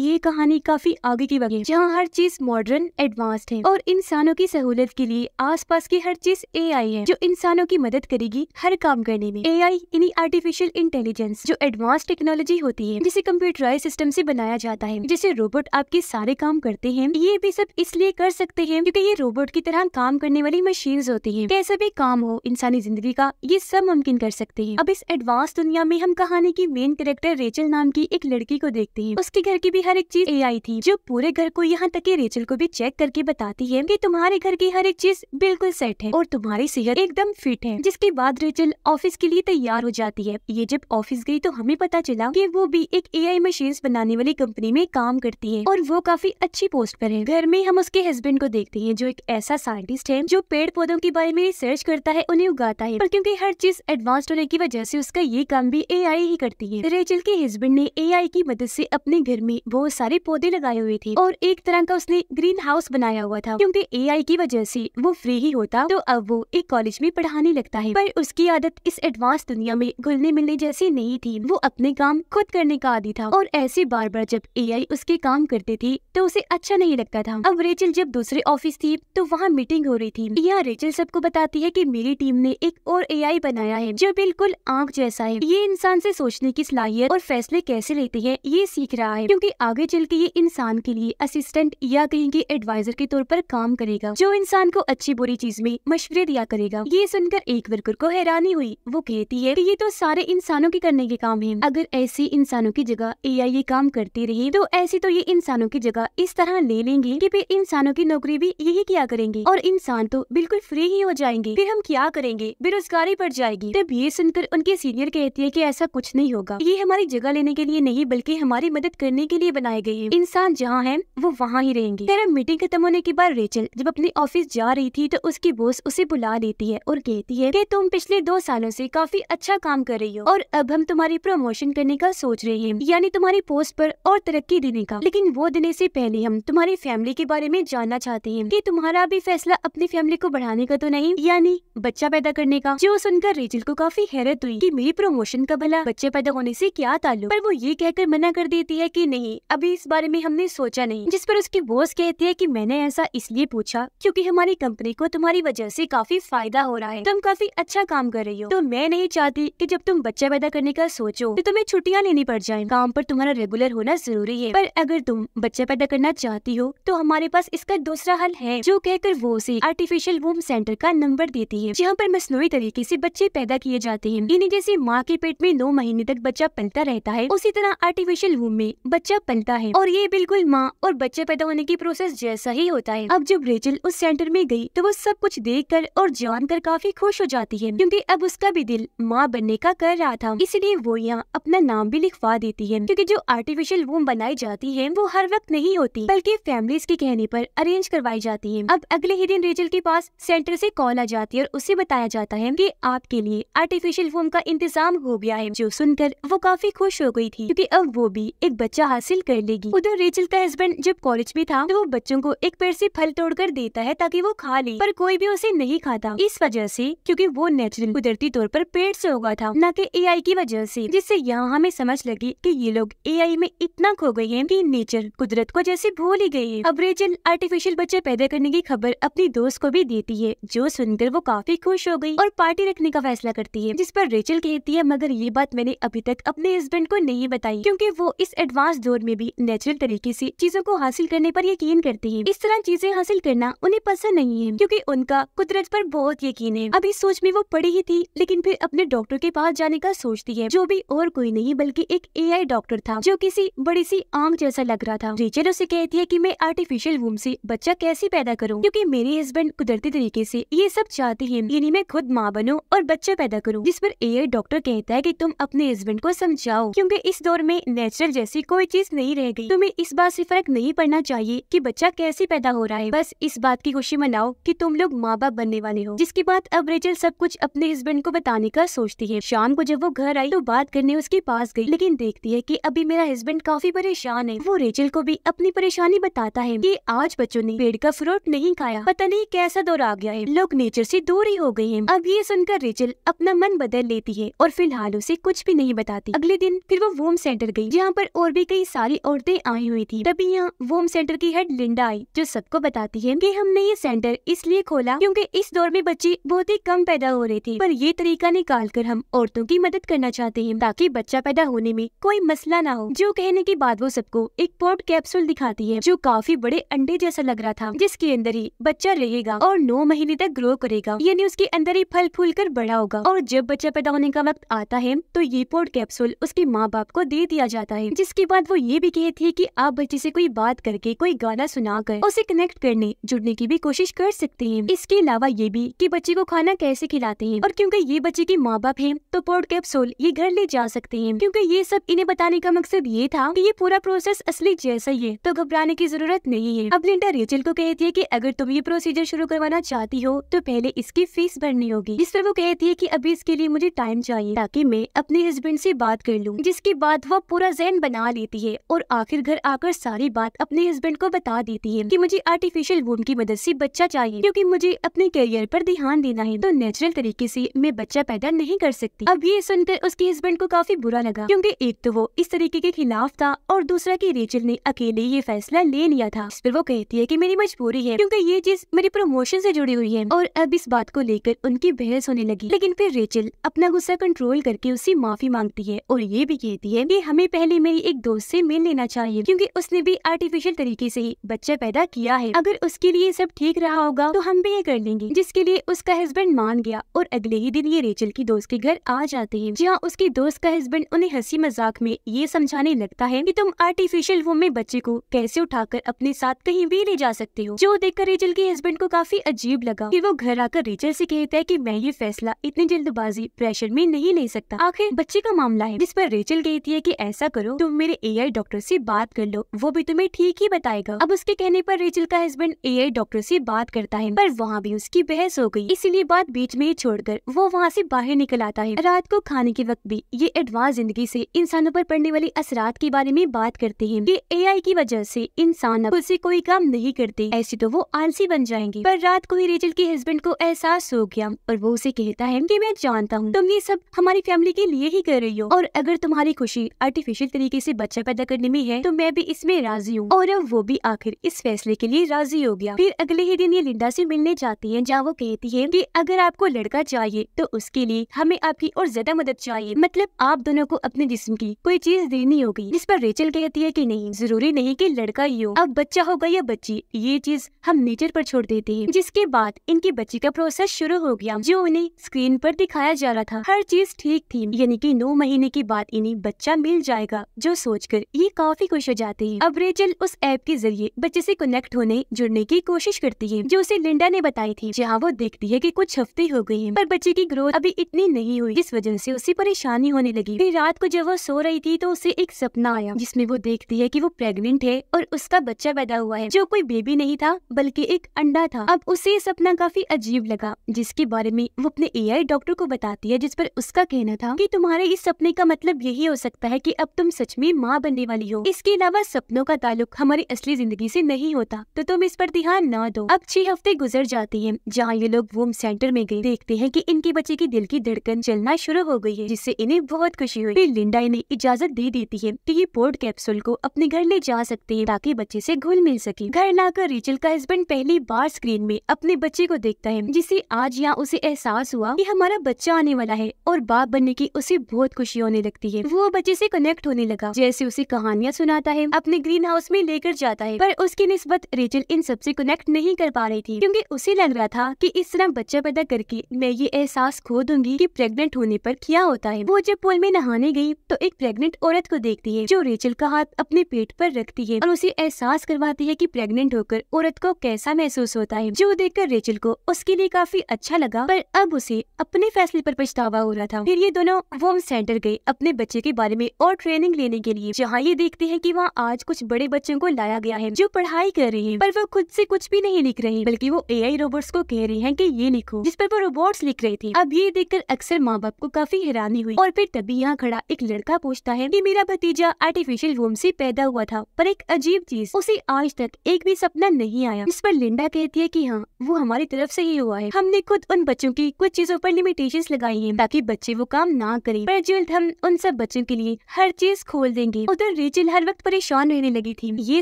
ये कहानी काफी आगे की वजह जहाँ हर चीज मॉडर्न एडवांस्ड है और इंसानों की सहूलियत के लिए आसपास की हर चीज एआई है जो इंसानों की मदद करेगी हर काम करने में। एआई यानी आर्टिफिशियल इंटेलिजेंस जो एडवांस टेक्नोलॉजी होती है जिसे कंप्यूटराइज सिस्टम से बनाया जाता है, जिसे रोबोट आपके सारे काम करते हैं। ये भी सब इसलिए कर सकते हैं क्योंकि ये रोबोट की तरह काम करने वाली मशीन्स होती हैं। कैसा भी काम हो इंसानी जिंदगी का, ये सब मुमकिन कर सकते हैं। अब इस एडवांस दुनिया में हम कहानी की मेन कैरेक्टर रेचल नाम की एक लड़की को देखते हैं। उसके घर की भी हर एक चीज एआई थी जो पूरे घर को, यहाँ तक कि रेचल को भी चेक करके बताती है कि तुम्हारे घर की हर एक चीज बिल्कुल सेट है और तुम्हारी सेहत एकदम फिट है। जिसके बाद रेचल ऑफिस के लिए तैयार हो जाती है। ये जब ऑफिस गई तो हमें पता चला कि वो भी एक एआई मशीन्स बनाने वाली कंपनी में काम करती है और वो काफी अच्छी पोस्ट पर है। घर में हम उसके हस्बैंड को देखते हैं जो एक ऐसा साइंटिस्ट है जो पेड़ पौधों के बारे में रिसर्च करता है, उन्हें उगाता है। पर क्योंकि हर चीज एडवांस्ड होने की वजह से उसका ये काम भी एआई ही करती है। रेचल के हस्बैंड ने एआई की मदद से अपने घर में बहुत सारे पौधे लगाए हुए थे और एक तरह का उसने ग्रीन हाउस बनाया हुआ था। क्योंकि एआई की वजह से वो फ्री ही होता तो अब वो एक कॉलेज में पढ़ाने लगता है। पर उसकी आदत इस एडवांस दुनिया में घुलने मिलने जैसी नहीं थी। वो अपने काम खुद करने का आदी था और ऐसे बार बार जब एआई उसके काम करते थे तो उसे अच्छा नहीं लगता था। अब रेचल जब दूसरे ऑफिस थी तो वहाँ मीटिंग हो रही थी। यहाँ रेचल सबको बताती है कि मेरी टीम ने एक और एआई बनाया है जो बिल्कुल आंख जैसा है। ये इंसान से सोचने की सलाहियत और फैसले कैसे लेते हैं ये सीख रहा है, क्योंकि आगे चल के ये इंसान के लिए असिस्टेंट या कहीं के एडवाइजर के तौर पर काम करेगा जो इंसान को अच्छी बुरी चीज में मशवरे दिया करेगा। ये सुनकर एक वर्कर को हैरानी हुई। वो कहती है कि ये तो सारे इंसानों के करने के काम है। अगर ऐसी इंसानों की जगह एआई ये काम करती रही तो ऐसी तो ये इंसानों की जगह इस तरह ले लेंगे कि फिर इंसानों की नौकरी भी यही किया करेंगे और इंसान तो बिल्कुल फ्री ही हो जाएंगे। फिर हम क्या करेंगे, बेरोजगारी बढ़ जाएगी। तब ये सुनकर उनके सीनियर कहती है कि ऐसा कुछ नहीं होगा, ये हमारी जगह लेने के लिए नहीं बल्कि हमारी मदद करने के लिए बनाए गए हैं। इंसान जहाँ है वो वहाँ ही रहेंगे। फिर मीटिंग खत्म होने के बाद रेचल जब अपने ऑफिस जा रही थी तो उसकी बॉस उसे बुला लेती है और कहती है कि तुम पिछले 2 सालों से काफी अच्छा काम कर रही हो और अब हम तुम्हारी प्रमोशन करने का सोच रहे हैं, यानी तुम्हारी पोस्ट पर और तरक्की देने का। लेकिन वो देने से पहले हम तुम्हारी फैमिली के बारे में जानना चाहते हैं कि तुम्हारा भी फैसला अपनी फैमिली को बढ़ाने का तो नहीं, यानी बच्चा पैदा करने का। जो सुनकर रेचल को काफी हैरत हुई कि मेरी प्रमोशन का भला बच्चे पैदा होने से क्या ताल्लुक। पर वो ये कहकर मना कर देती है कि नहीं, अभी इस बारे में हमने सोचा नहीं। जिस पर उसकी बॉस कहती है कि मैंने ऐसा इसलिए पूछा क्योंकि हमारी कंपनी को तुम्हारी वजह से काफी फायदा हो रहा है, तुम काफी अच्छा काम कर रही हो। तो मैं नहीं चाहती कि जब तुम बच्चा पैदा करने का सोचो तो तुम्हें छुट्टियां लेनी पड़ जाएं। काम पर तुम्हारा रेगुलर होना जरूरी है, पर अगर तुम बच्चा पैदा करना चाहती हो तो हमारे पास इसका दूसरा हल है। जो कहकर वो उसे आर्टिफिशियल वूम सेंटर का नंबर देती है जहाँ पर मसनूई तरीके से बच्चे पैदा किए जाते हैं। यानी जैसे माँ के पेट में 9 महीने तक बच्चा पलता रहता है उसी तरह आर्टिफिशियल वूम में बच्चा पलता है और ये बिल्कुल माँ और बच्चे पैदा होने की प्रोसेस जैसा ही होता है। अब जब रेचल उस सेंटर में गई तो वो सब कुछ देखकर और जानकर काफी खुश हो जाती है, क्योंकि अब उसका भी दिल माँ बनने का कर रहा था। इसलिए वो यहाँ अपना नाम भी लिखवा देती है, क्योंकि जो आर्टिफिशियल वूम बनाई जाती है वो हर वक्त नहीं होती बल्कि फैमिलीज के कहने पर अरेंज करवाई जाती है। अब अगले ही दिन रेचल के पास सेंटर से कॉल आ जाती है और उसे बताया जाता है कि आपके लिए आर्टिफिशियल वूम का इंतजाम हो गया है। जो सुनकर वो काफी खुश हो गई थी क्योंकि अब वो भी एक बच्चा हासिल कर लेगी। उधर रेचल का हस्बैंड जब कॉलेज में था तो वो बच्चों को एक पेड़ से फल तोड़कर देता है ताकि वो खा ले, पर कोई भी उसे नहीं खाता इस वजह से क्योंकि वो नेचुरल कुदरती तौर पर पेड़ से उगा था, न कि एआई की वजह से। जिससे यहाँ हमें समझ लगी कि ये लोग एआई में इतना खो गए हैं कि नेचर कुदरत को जैसे भूल ही गए हैं। अब रेचल आर्टिफिशियल बच्चे पैदा करने की खबर अपनी दोस्त को भी देती है, जो सुनकर वो काफी खुश हो गई और पार्टी रखने का फैसला करती है। जिस पर रेचल कहती है मगर ये बात मैंने अभी तक अपने हस्बैंड को नहीं बताई, क्योंकि वो इस एडवांस दौर में भी नेचुरल तरीके से चीजों को हासिल करने पर यकीन करते हैं। इस तरह चीजें हासिल करना उन्हें पसंद नहीं है क्योंकि उनका कुदरत पर बहुत यकीन है। अब इस सोच में वो पड़ी ही थी, लेकिन फिर अपने डॉक्टर के पास जाने का सोचती है, जो भी और कोई नहीं बल्कि एक एआई डॉक्टर था जो किसी बड़ी सी आंख जैसा लग रहा था। रेचल उसे कहती है कि मैं आर्टिफिशियल वूम से बच्चा कैसे पैदा करूं, क्योंकि मेरे हस्बैंड कुदरती तरीके से ये सब चाहते हैं, यानी मैं खुद माँ बनूं और बच्चा पैदा करूं। जिस पर एआई डॉक्टर कहता है कि तुम अपने हस्बैंड को समझाओ, क्योंकि इस दौर में नेचुरल जैसी कोई चीज नहीं रह गई। तुम्हें इस बात से फर्क नहीं पड़ना चाहिए कि बच्चा कैसे पैदा हो रहा है, बस इस बात की खुशी मनाओ कि तुम लोग माँ बाप बनने वाले हो। जिसके बाद अब रेचल सब कुछ अपने हस्बैंड को बताने का सोचती है। शाम को जब वो घर आई तो बात करने उसके पास गई, लेकिन देखती है कि अभी मेरा हस्बैंड काफी परेशान है। वो रेचल को भी अपनी परेशानी बताता है कि आज बच्चों ने पेड़ का फ्रूट नहीं खाया, पता नहीं कैसा दौर आ गया है, लोग नेचर से दूर ही हो गए हैं। अब ये सुनकर रेचल अपना मन बदल लेती है और फिलहाल उसे कुछ भी नहीं बताती। अगले दिन फिर वो वूम सेंटर गई, जहाँ पर और भी कई सारी सारी औरतें आई हुई थी। तभी यहाँ वोम सेंटर की हेड लिंडा आई, जो सबको बताती है कि हमने ये सेंटर इसलिए खोला क्योंकि इस दौर में बच्चे बहुत ही कम पैदा हो रहे थे, पर ये तरीका निकाल कर हम औरतों की मदद करना चाहते हैं ताकि बच्चा पैदा होने में कोई मसला ना हो। जो कहने के बाद वो सबको एक पॉड कैप्सूल दिखाती है जो काफी बड़े अंडे जैसा लग रहा था, जिसके अंदर ही बच्चा रहेगा और 9 महीने तक ग्रो करेगा, यानी उसके अंदर ही फल फूल कर बड़ा होगा। और जब बच्चा पैदा होने का वक्त आता है तो ये पॉड कैप्सूल उसके माँ बाप को दे दिया जाता है, जिसके बाद वो ये भी कहती है कि आप बच्चे से कोई बात करके, कोई गाना सुनाकर उसे कनेक्ट करने जुड़ने की भी कोशिश कर सकते हैं। इसके अलावा ये भी कि बच्चे को खाना कैसे खिलाते हैं, और क्योंकि ये बच्चे के माँ बाप हैं तो पॉड कैप्सूल ये घर ले जा सकते हैं। क्योंकि ये सब इन्हें बताने का मकसद ये था कि ये पूरा प्रोसेस असली जैसा ही है, तो घबराने की जरूरत नहीं है। अब लिंडा रेचल को कहती है कि अगर तुम ये प्रोसीजर शुरू करवाना चाहती हो तो पहले इसकी फीस भरनी होगी, जिस पर वो कहती है कि अभी इसके लिए मुझे टाइम चाहिए ताकि मैं अपने हस्बैंड से बात कर लूं। जिसके बाद वो पूरा ज़हन बना लेती है और आखिर घर आकर सारी बात अपने हस्बैंड को बता देती है कि मुझे आर्टिफिशियल वूम की मदद से बच्चा चाहिए, क्योंकि मुझे अपने करियर पर ध्यान देना है, तो नेचुरल तरीके से मैं बच्चा पैदा नहीं कर सकती। अब ये सुनकर उसके हस्बैंड को काफी बुरा लगा, क्योंकि एक तो वो इस तरीके के खिलाफ था और दूसरा कि रेचल ने अकेले ये फैसला ले लिया था। इस पर वो कहती है कि मेरी मजबूरी है, क्योंकि ये चीज मेरी प्रमोशन से जुड़ी हुई है। और अब इस बात को लेकर उनकी बहस होने लगी, लेकिन फिर रेचल अपना गुस्सा कंट्रोल करके उससे माफी मांगती है और ये भी कहती है कि हमें पहले मेरी एक दोस्त से मिल लेना चाहिए, क्योंकि उसने भी आर्टिफिशियल तरीके से ही बच्चा पैदा किया है। अगर उसके लिए सब ठीक रहा होगा तो हम भी ये कर लेंगे। जिसके लिए उसका हस्बैंड मान गया और अगले ही दिन ये रेचल की दोस्त के घर आ जाते हैं, जहाँ उसकी दोस्त का हस्बैंड उन्हें हंसी मजाक में ये समझाने लगता है कि तुम आर्टिफिशियल वूम में बच्चे को कैसे उठाकर अपने साथ कहीं भी ले जा सकते हो। जो देखकर रेचल के हस्बैंड को काफी अजीब लगा। फिर वो घर आकर रेचल से कहता है कि मैं ये फैसला इतनी जल्दबाजी प्रेशर में नहीं ले सकता, आखिर बच्चे का मामला है। जिस पर रेचल कहती है कि ऐसा करो, तुम मेरे AI डॉक्टर से बात कर लो, वो भी तुम्हें ठीक ही बताएगा। अब उसके कहने पर रेचल का हस्बैंड AI डॉक्टर से बात करता है, पर वहाँ भी उसकी बहस हो गई, इसीलिए बात बीच में ही छोड़कर वो वहाँ से बाहर निकल आता है। रात को खाने के वक्त भी ये एडवांस जिंदगी से इंसानों पर पड़ने वाली असरात के बारे में बात करते हैं कि AI की वजह से इंसान खुद से कोई काम नहीं करते, ऐसे तो वो आलसी बन जाएंगे। पर रात को ही रेचल के हस्बैंड को एहसास हो गया और वो उसे कहता है कि मैं जानता हूँ तुम ये सब हमारी फैमिली के लिए ही कर रही हो, और अगर तुम्हारी खुशी आर्टिफिशियल तरीके से बच्चा पैदा करने में है तो मैं भी इसमें राजी हूँ। और अब वो भी आखिर इस फैसले के लिए राजी हो गया। फिर अगले ही दिन ये लिंडा से मिलने जाती है, जहाँ वो कहती है कि अगर आपको लड़का चाहिए तो उसके लिए हमें आपकी और ज्यादा मदद चाहिए, मतलब आप दोनों को अपने जिस्म की कोई चीज देनी होगी। जिस पर रेचल कहती है कि नहीं, जरूरी नहीं कि लड़का ही हो, अब बच्चा होगा या बच्ची ये चीज हम नेचर पर छोड़ देते हैं। जिसके बाद इनके बच्चे का प्रोसेस शुरू हो गया, जो उन्हें स्क्रीन पर दिखाया जा रहा था। हर चीज ठीक थी, यानी कि 9 महीने के बाद इन्हें बच्चा मिल जाएगा, जो सोचकर ये काफी खुश हो जाते हैं। अब रेचल उस ऐप के जरिए बच्चे से कनेक्ट होने जुड़ने की कोशिश करती है, जो उसे लिंडा ने बताई थी, जहाँ वो देखती है कि कुछ हफ्ते हो गए हैं पर बच्चे की ग्रोथ अभी इतनी नहीं हुई, जिस वजह से उसे परेशानी होने लगी। फिर रात को जब वो सो रही थी तो उसे एक सपना आया, जिसमें वो देखती है कि वो प्रेग्नेंट है और उसका बच्चा पैदा हुआ है, जो कोई बेबी नहीं था बल्कि एक अंडा था। अब उसे ये सपना काफी अजीब लगा, जिसके बारे में वो अपने AI डॉक्टर को बताती है, जिस पर उसका कहना था कि तुम्हारे इस सपने का मतलब यही हो सकता है कि अब तुम सच में माँ बनने वाली हो। इसके अलावा सपनों का ताल्लुक हमारी असली जिंदगी से नहीं होता, तो तुम इस पर ध्यान न दो। अब 6 हफ्ते गुजर जाते हैं, जहाँ ये लोग वूम सेंटर में गए, देखते हैं कि इनके बच्चे की दिल की धड़कन चलना शुरू हो गई है, जिससे इन्हें बहुत खुशी हुई। फिर लिंडा इन्हें इजाजत दे देती है कि ये पॉड कैप्सूल को अपने घर ले जा सकते हैं ताकि बच्चे से घुल मिल सके। घर लाकर रेचल का हस्बैंड पहली बार स्क्रीन में अपने बच्चे को देखता है, जिसे आज यहाँ उसे एहसास हुआ कि हमारा बच्चा आने वाला है, और बाप बनने की उसे बहुत खुशी होने लगती है। वो बच्चे से कनेक्ट होने लगा, जैसे उसे कहानियाँ सुनाता है, अपने ग्रीन हाउस में लेकर जाता है। पर उसकी निस्बत रेचल इन सबसे कनेक्ट नहीं कर पा रही थी, क्योंकि उसे लग रहा था कि इस तरह बच्चा पैदा करके मैं ये एहसास खो दूंगी कि प्रेग्नेंट होने पर क्या होता है। वो जब पूल में नहाने गई तो एक प्रेग्नेंट औरत को देखती है, जो रेचल का हाथ अपने पेट पर रखती है और उसे एहसास करवाती है कि प्रेग्नेंट होकर औरत को कैसा महसूस होता है, जो देखकर रेचल को उसके लिए काफी अच्छा लगा। पर अब उसे अपने फैसले पर पछतावा हो रहा था। फिर ये दोनों वूम सेंटर गए अपने बच्चे के बारे में और ट्रेनिंग लेने के लिए, जहाँ ये देखते हैं कि वहाँ आज कुछ बड़े बच्चों को लाया गया है जो पढ़ाई कर रहे हैं, पर वो खुद से कुछ भी नहीं लिख रहे, बल्कि वो AI रोबोट्स को कह रहे हैं कि ये लिखो, जिस पर वो रोबोट्स लिख रहे थे। अब ये देखकर अक्सर माँ बाप को काफी हैरानी हुई, और फिर तभी यहाँ खड़ा एक लड़का पूछता है कि मेरा भतीजा आर्टिफिशियल वूम से पैदा हुआ था, पर एक अजीब चीज, उसे आज तक एक भी सपना नहीं आया। इस पर लिंडा कहती है कि हाँ, वो हमारी तरफ से ही हुआ है, हमने खुद उन बच्चों की कुछ चीजों पर लिमिटेशंस लगाई हैं ताकि बच्चे वो काम ना करें, पर जल्द हम उन सब बच्चों के लिए हर चीज खोल देंगे। उधर रेचल हर वक्त परेशान रहने लगी थी, ये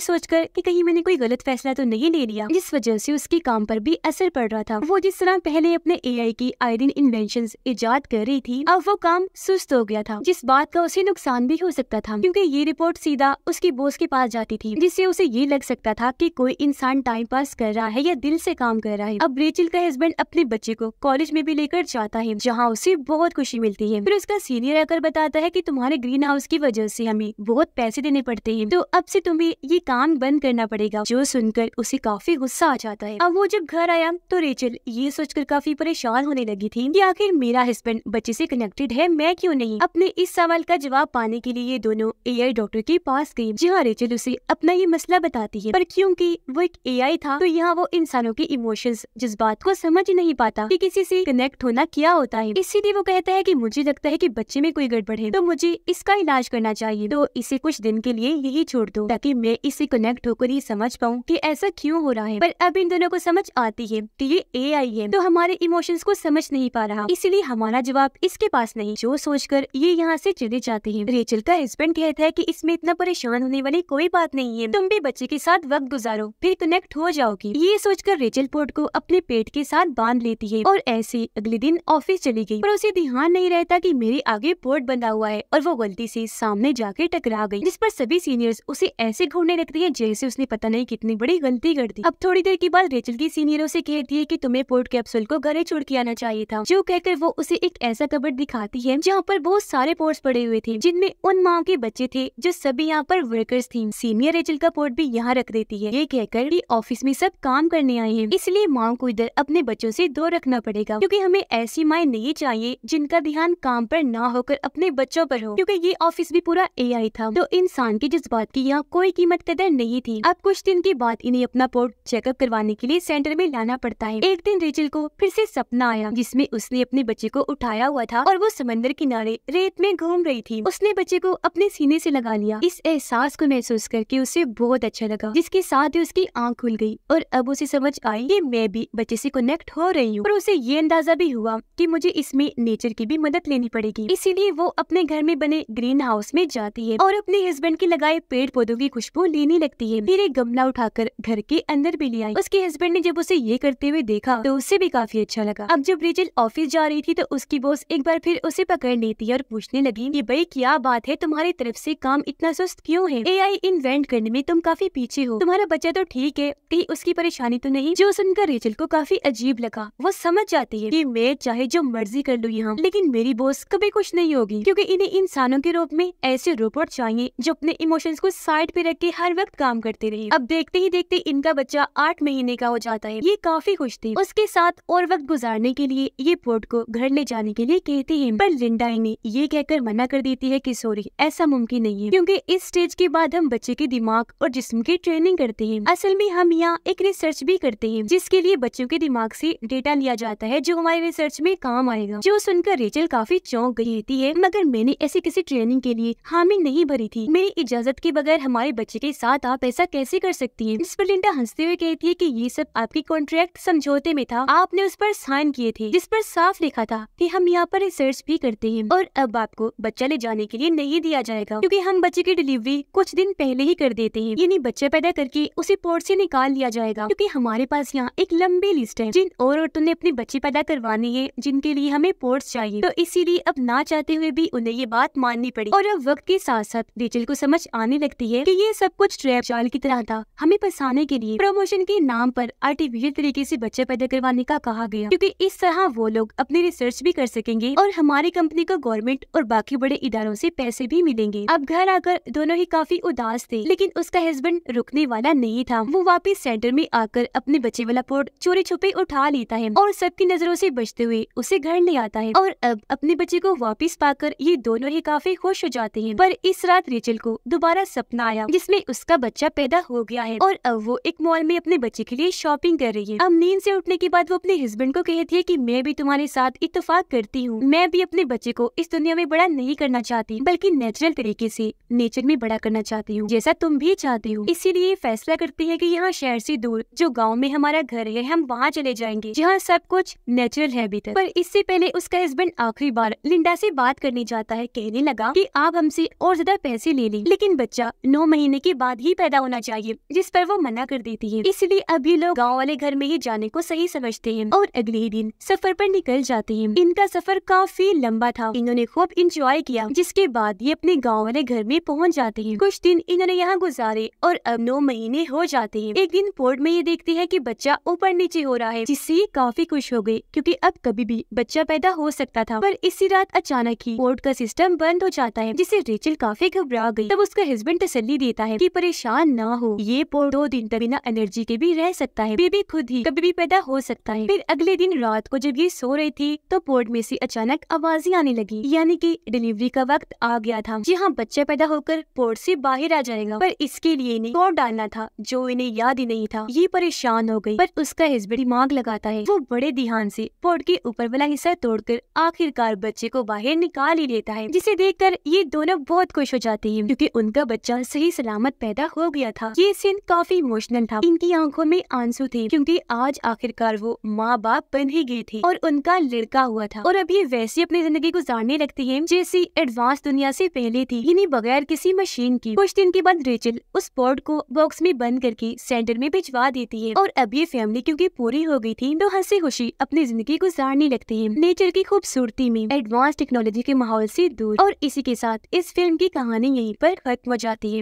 सोचकर कि कहीं मैंने कोई गलत फैसला तो नहीं ले लिया, जिस वजह से उसके काम पर भी असर पड़ रहा था। वो जिस तरह पहले अपने एआई की आए दिन इन्वेंशंस इजाद कर रही थी, अब वो काम सुस्त हो गया था, जिस बात का उसे नुकसान भी हो सकता था, क्योंकि ये रिपोर्ट सीधा उसके बॉस के पास जाती थी, जिससे उसे ये लग सकता था कि कोई इंसान टाइम पास कर रहा है या दिल से काम कर रहा है। अब रेचल का हस्बैंड अपने बच्चे को कॉलेज में भी लेकर जाता है, जहाँ उसे बहुत खुशी मिलती है। फिर उसका सीनियर आकर बताता है कि तुम्हारे ग्रीन हाउस की वजह से हमें बहुत पैसे देने पड़ते हैं, तो अब से तुम्हें ये काम बंद करना पड़ेगा। जो सुनकर उसे काफी गुस्सा आ जाता है। अब वो जब घर आया तो रेचल ये सोचकर काफी परेशान होने लगी थी कि आखिर मेरा हस्बैंड बच्चे से कनेक्टेड है, मैं क्यों नहीं। अपने इस सवाल का जवाब पाने के लिए ये दोनों एआई डॉक्टर के पास गई, जहाँ रेचल उसे अपना ये मसला बताती है, पर क्योंकि वो एक एआई था तो यहाँ वो इंसानों के इमोशंस, जज्बात को समझ नहीं पाता कि किसी से कनेक्ट होना क्या होता है। इसीलिए वो कहता है कि मुझे लगता है कि बच्चे में कोई गड़बड़ है, तो मुझे इसका इलाज करना चाहिए, तो इसे कुछ दिन के लिए यही छोड़ दो ताकि मैं इससे कनेक्ट होकर ये समझ पाऊँ कि ऐसा क्यों हो रहा है। पर अब इन दोनों को समझ आती है कि ये एआई है, तो हमारे इमोशंस को समझ नहीं पा रहा, इसलिए हमारा जवाब इसके पास नहीं। जो सोचकर ये यहाँ से चले जाते हैं। रेचल का हस्बैंड कहता है कि इसमें इतना परेशान होने वाली कोई बात नहीं है, तुम भी बच्चे के साथ वक्त गुजारो, फिर कनेक्ट हो जाओगी। ये सोचकर रेचल पोर्ट को अपने पेट के साथ बांध लेती है और ऐसे अगले दिन ऑफिस चली गई, पर उसे ध्यान नहीं रहता कि मेरे आगे पोर्ट बंधा हुआ है और वो गलती से सामने जाके टकरा गई, जिस पर सभी सीनियर्स उसे ऐसे घूरने लगते हैं जैसे उसने पता नहीं कितनी बड़ी गलती कर दी। अब थोड़ी देर के बाद रेचल की सीनियरों से कहती है कि तुम्हें पोर्ट कैप्सूल को घरे छोड़ के आना चाहिए था, जो कहकर वो उसे एक ऐसा कबर्ड दिखाती है जहाँ पर बहुत सारे पोर्ट्स पड़े हुए थे, जिनमें उन माँ के बच्चे थे जो सभी यहाँ पर वर्कर्स थी। सीनियर रेचल का पोर्ट भी यहाँ रख देती है, ये कहकर कि ऑफिस में सब काम करने आए हैं, इसलिए माँ को इधर अपने बच्चों से दूर रखना पड़ेगा, क्योंकि हमें ऐसी माँ नहीं चाहिए जिनका ध्यान काम पर ना होकर अपने बच्चों पर हो, क्योंकि ये ऑफिस भी पूरा एआई था, तो इंसान के जज्बात की यहाँ कोई कीमत कदर नहीं थी। अब कुछ दिन के बाद इन्हें अपना पोर्ट चेकअप करवाने के लिए सेंटर में लाना पड़ता है। एक दिन रेचल को फिर से सपना आया, जिसमें उसने अपने बच्चे को उठाया हुआ था और वो समंदर किनारे रेत में घूम रही थी। उसने बच्चे को अपने सीने से लगा लिया। इस एहसास को महसूस करके उसे बहुत अच्छा लगा, जिसके साथ ही उसकी आंख खुल गई और अब उसे समझ आई कि मैं भी बच्चे से कनेक्ट हो रही हूँ। और उसे ये अंदाजा भी हुआ कि मुझे इसमें नेचर की भी मदद लेनी पड़ेगी, इसीलिए वो अपने घर में बने ग्रीन हाउस में जाती है और अपने हस्बैंड के लगाए पेड़ पौधों की खुशबू लेने लगती है। फिर एक गमला उठाकर घर के अंदर भी ले आई। उसके हस्बैंड ने जब उसे ये करते हुए देखा तो उसे भी काफी अच्छा लगा। अब जब रेचल ऑफिस जा रही थी तो उसकी बॉस एक बार फिर उसे पकड़ लेती है और पूछने लगी कि भाई क्या बात है, तुम्हारी तरफ से काम इतना सुस्त क्यों है? एआई इन्वेंट करने में तुम काफी पीछे हो, तुम्हारा बच्चा तो ठीक है, कहीं उसकी परेशानी तो नहीं? जो सुनकर रेचल को काफी अजीब लगा। वो समझ जाती है कि मैं चाहे जो मर्जी कर लूँ यहाँ, लेकिन मेरी बॉस कभी खुश नहीं होगी, क्योंकि इन्हें इंसानों के रूप में ऐसे रोबोट चाहिए जो अपने इमोशंस को साइड पे रख के हर वक्त काम करते रहे। अब देखते ही देखते इनका बच्चा 8 महीने का हो जाता है। ये काफी खुश थी। उसके साथ और वक्त गुजारने के लिए ये पोर्ट को घर ले जाने के लिए कहते हैं, पर लिंडा इन्हें ये कहकर मना कर देती है कि सॉरी, ऐसा मुमकिन नहीं है, क्योंकि इस स्टेज के बाद हम बच्चे के दिमाग और जिस्म की ट्रेनिंग करते हैं। असल में हम यहाँ एक रिसर्च भी करते हैं, जिसके लिए बच्चों के दिमाग से डेटा लिया जाता है जो हमारे रिसर्च में काम आएगा। जो सुनकर रेचल काफी चौंक गई रहती है, मगर मैंने ऐसी किसी ट्रेनिंग के लिए हामी नहीं भरी थी, मेरी इजाजत के बगैर हमारे बच्चे के साथ आप ऐसा कैसे कर सकती हैं? इस पर लिंडा हंसते हुए कहती है कि ये सब आपकी कॉन्ट्रैक्ट समझौते में था, आपने उस पर साइन किए थे, जिस पर साफ लिखा था कि हम यहाँ पर रिसर्च भी करते हैं और अब आपको बच्चा ले जाने के लिए नहीं दिया जाएगा, क्योंकि हम बच्चे की डिलीवरी कुछ दिन पहले ही कर देते हैं, यानी बच्चा पैदा करके उसे पोर्ट से निकाल लिया जाएगा, क्योंकि हमारे पास यहाँ एक लंबी लिस्ट है जिन और औरतों ने अपने बच्चे पैदा करवाने हैं जिनके लिए हमें पोर्ट्स चाहिए, तो इसीलिए अब ना चाहते हुए भी उन्हें ये बात माननी पड़ी। और अब वक्त के साथ साथ रेचल को समझ आने लगती है कि ये सब कुछ ट्रैप जाल की तरह था, हमें फंसाने के लिए प्रमोशन के नाम पर आर्टिफिशियल तरीके से बच्चा पैदा करवाने का कहा गया, क्योंकि इस तरह वो लोग अपनी रिसर्च भी कर सकेंगे और हमारी कंपनी को गवर्नमेंट और बाकी बड़े इदारों से पैसे भी मिलेंगे। अब घर आकर दोनों ही काफी उदास थे, लेकिन उसका हस्बैंड रुकने वाला नहीं था। वो वापस सेंटर में आकर अपने बच्चे वाला पोर्ट चोरी छुपे उठा लेता है और सबकी नजरों से बचते हुए उसे घर ले आता है। और अब अपने बच्चे को वापस पाकर ये दोनों ही काफी खुश हो जाते हैं। पर इस रात रेचल को दोबारा सपना आया जिसमें उसका बच्चा पैदा हो गया है और अब वो एक मॉल में अपने बच्चे के लिए शॉपिंग कर रही है। अब नींद से उठने के बाद वो अपने हस्बैंड को कहती है कि मैं भी तुम्हारे साथ इत्तेफाक करती हूँ, मैं भी अपने बच्चे को इस दुनिया में बड़ा नहीं करना चाहती, बल्कि नेचुरल तरीके से नेचर में बड़ा करना चाहती हूँ, जैसा तुम भी चाहती हो। इसीलिए फैसला करती है कि यहाँ शहर से दूर जो गाँव में हमारा घर है हम वहाँ चले जाएंगे, जहाँ सब कुछ नेचुरल है अभी तक। पर इससे पहले उसका हस्बैंड आखिरी बार लिंडा से बात करने जाता है। कहने लगा कि आप हमसे और ज्यादा पैसे पैसे ले ली, लेकिन बच्चा 9 महीने के बाद ही पैदा होना चाहिए, जिस पर वो मना कर देती है। इसलिए अभी लोग गाँव वाले घर में ही जाने को सही समझते हैं और अगले ही दिन सफर पर निकल जाते हैं। इनका सफर काफी लंबा था, इन्होंने खूब इंजॉय किया, जिसके बाद ये अपने गाँव वाले घर में पहुँच जाते हैं। कुछ दिन इन्होंने यहाँ गुजारे और अब 9 महीने हो जाते हैं। एक दिन पोर्ट में ये देखते हैं कि बच्चा ऊपर नीचे हो रहा है, जिससे ये काफी खुश हो गए, क्योंकि अब कभी भी बच्चा पैदा हो सकता था। पर इसी रात अचानक ही पोर्ट का सिस्टम बंद हो जाता है, जिससे रेचल काफी घबरा गई। तब उसका हस्बैंड तसल्ली देता है कि परेशान ना हो, ये पोर्ट 2 दिन तक बिना एनर्जी के भी रह सकता है, बेबी खुद ही कभी भी पैदा हो सकता है। फिर अगले दिन रात को जब ये सो रही थी तो पोर्ट में से अचानक आवाजें आने लगी, यानी कि डिलीवरी का वक्त आ गया था, जहाँ बच्चा पैदा होकर पोर्ट से बाहर आ जाएगा। पर इसके लिए इन्हें कोड डालना था, जो इन्हें याद ही नहीं था। ये परेशान हो गई, पर उसका हस्बैंड दिमाग लगाता है। वो बड़े ध्यान से पोर्ट के ऊपर वाला हिस्सा तोड़कर आखिरकार बच्चे को बाहर निकाल ही लेता है, जिसे देखकर ये दोनों बहुत खुश हो जाते हैं, क्योंकि उनका बच्चा सही सलामत पैदा हो गया था। ये सीन काफी इमोशनल था, इनकी आंखों में आंसू थे, क्योंकि आज आखिरकार वो माँ बाप बन ही गए थे और उनका लड़का हुआ था। और अभी वैसे अपनी जिंदगी गुजारने लगती है जैसी एडवांस दुनिया से पहले थी, यानी बगैर किसी मशीन की। कुछ दिन के बाद रेचल उस पोर्ट को बॉक्स में बंद करके सेंटर में भिजवा देती है, और अब ये फैमिली क्योंकि पूरी हो गई थी तो हंसी खुशी अपनी जिंदगी गुजारने लगते हैं, नेचर की खूबसूरती में, एडवांस टेक्नोलॉजी के माहौल से दूर। और इसी के साथ इस फिल्म की कहानी यहीं पर खत्म हो जाती है।